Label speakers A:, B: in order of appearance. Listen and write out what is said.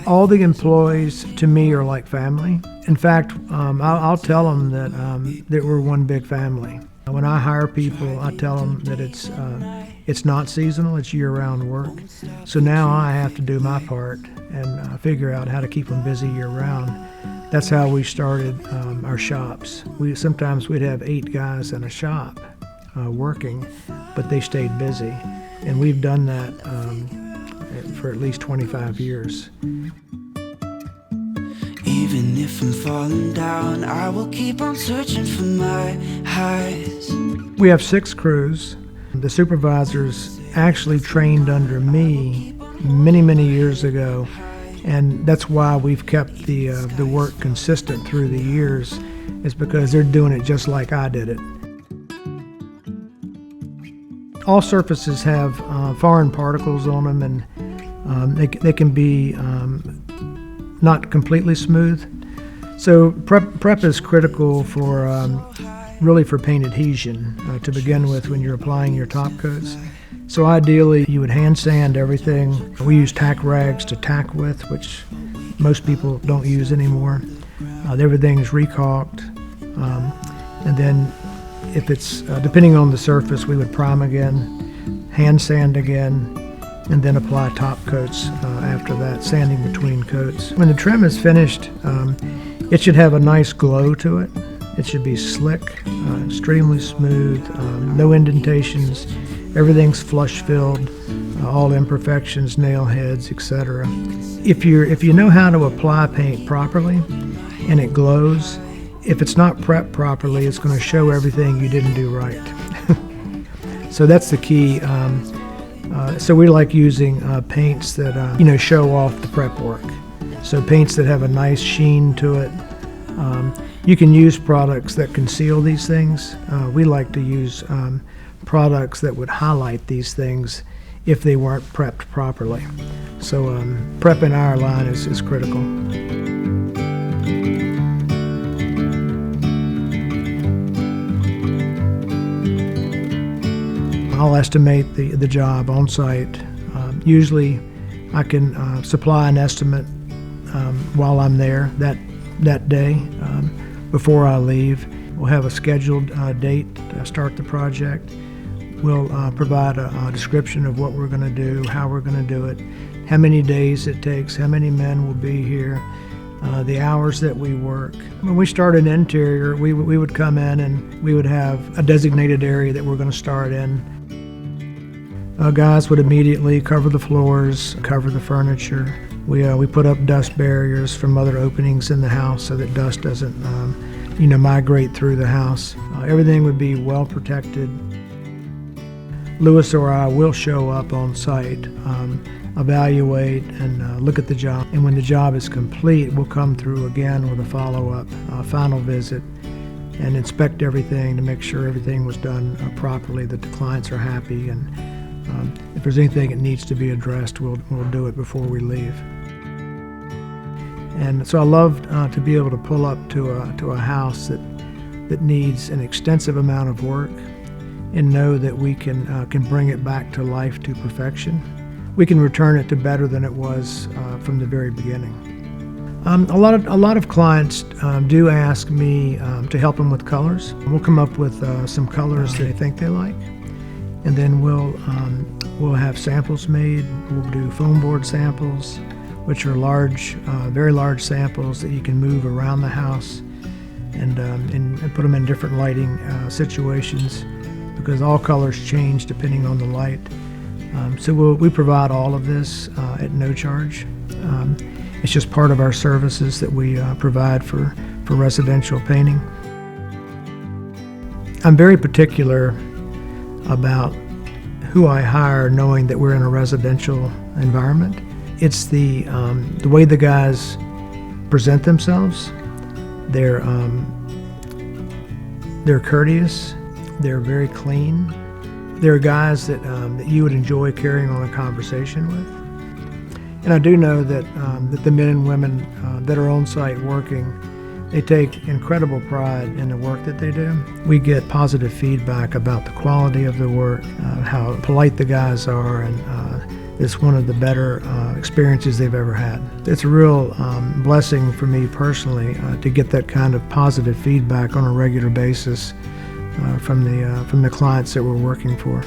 A: All the employees to me are like family. In fact, I'll tell them that we're one big family. When I hire people, I tell them that it's not seasonal, it's year-round work. So now I have to do my part and figure out how to keep them busy year-round. That's how we started our shops. Sometimes we'd have 8 guys in a shop working, but they stayed busy. And we've done that for at least 25 years.
B: Even if I'm falling down, I will keep on searching for my highs.
A: We have 6 crews. The supervisors actually trained under me many years ago, and that's why we've kept the work consistent through the years, is because they're doing it just like I did it. All surfaces have foreign particles on them, and they can be not completely smooth. So prep is critical for really for paint adhesion to begin with when you're applying your top coats. So ideally you would hand sand everything. We use tack rags to tack with, which most people don't use anymore. Everything is recaulked, and then if it's depending on the surface, we would prime again, hand sand again, and then apply top coats after that, sanding between coats. When the trim is finished, it should have a nice glow to it. It should be slick, extremely smooth, no indentations. Everything's flush filled, all imperfections, nail heads, etc. If you know how to apply paint properly and it glows, if it's not prepped properly, it's going to show everything you didn't do right. So that's the key. So we like using paints that show off the prep work. So paints that have a nice sheen to it. You can use products that conceal these things. We like to use products that would highlight these things if they weren't prepped properly. So prepping our line is critical. I'll estimate the job on site. Usually I can supply an estimate while I'm there that day before I leave. We'll have a scheduled date to start the project. We'll provide a description of what we're going to do, how we're going to do it, how many days it takes, how many men will be here, the hours that we work. When we start an interior, we would come in and we would have a designated area that we're going to start in. Guys would immediately cover the floors, cover the furniture. We put up dust barriers from other openings in the house so that dust doesn't migrate through the house. Everything would be well protected. Lewis or I will show up on site, evaluate and look at the job. And when the job is complete, we'll come through again with a follow-up, final visit, and inspect everything to make sure everything was done properly, that the clients are happy, and if there's anything that needs to be addressed, we'll do it before we leave. And so I love to be able to pull up to a house that needs an extensive amount of work, and know that we can bring it back to life, to perfection. We can return it to better than it was from the very beginning. A lot of clients do ask me to help them with colors. We'll come up with some colors they think they like, and then we'll have samples made. We'll do foam board samples, which are large, very large samples that you can move around the house and put them in different lighting situations, because all colors change depending on the light. So we provide all of this at no charge. It's just part of our services that we provide for residential painting. I'm very particular about who I hire, knowing that we're in a residential environment. It's the way the guys present themselves. They're courteous. They're very clean. They're guys that you would enjoy carrying on a conversation with. And I do know that the men and women that are on site working, they take incredible pride in the work that they do. We get positive feedback about the quality of the work, how polite the guys are, and it's one of the better experiences they've ever had. It's a real blessing for me personally to get that kind of positive feedback on a regular basis from the clients that we're working for.